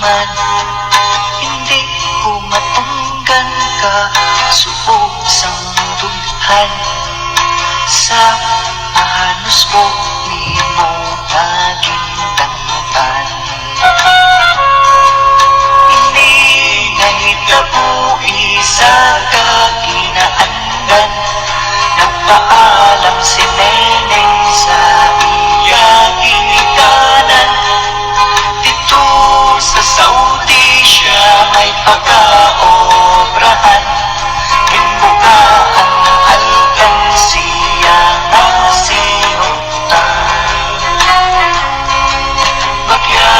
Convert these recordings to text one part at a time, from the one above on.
man, hindi ko matunggan ka, subok sang dughan. Sa mahanos ko, ni mo naging tangtan. Hindi nahitabuhi sa kakinaandan, nagpaalam si Neneng sa iyang ginikanan. Dito sa Saudi siya ay pagkaobrahan, imbuka ang alkansiya na sinuntan. Bagya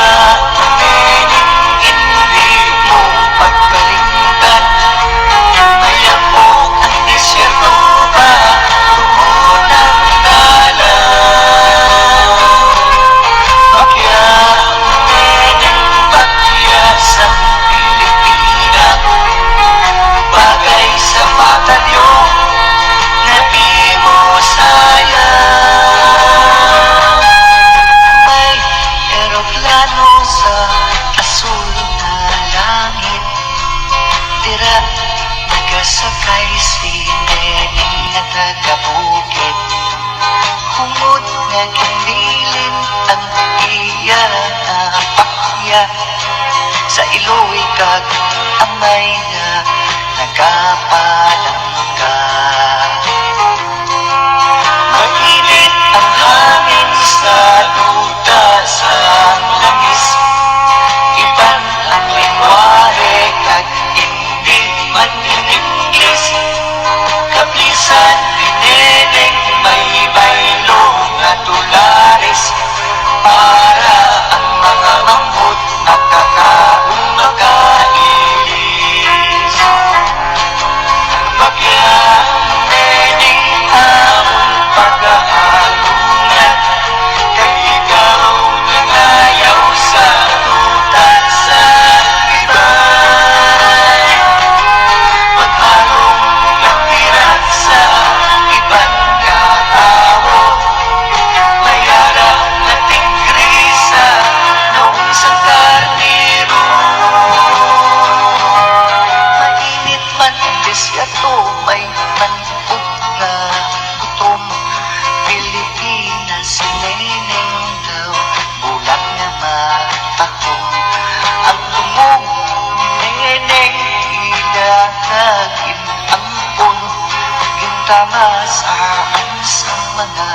Neneng, hindi mo pagkalimtan, mayamok ang disyerto ba tumunang dalaw. Bagya Neneng, bagya sa Pilipina, bagay sa batalyo na di mo sayang. May eroplano sa asul na langit, tira nagasakay si Neneng na taga-bukid. Hungod nga kinilin ang iya na pakya, sa iloy kag amay na nagapalangga. Mainit ang hangin sa luta sa langis, iban ang lingwahe kag hindi man in-Ingles. Kaplisan ni Neneng may baylo nga dolares, para ang mga mambot nakakaroon makailis. Bagya Neneng, among pag-aalungan, kay ikaw nangayaw sa lutan sa ibay. Magharong nagtirat sa ibang katao, mayara na tingkrisa noong sa karniro. Mainit man ang desyato, may manpog na gutom. Pilipinas si Neneng daw, bulag na matahong. Ang tungog ni Neneng, ilahagin ang pun, gintama saan sa mga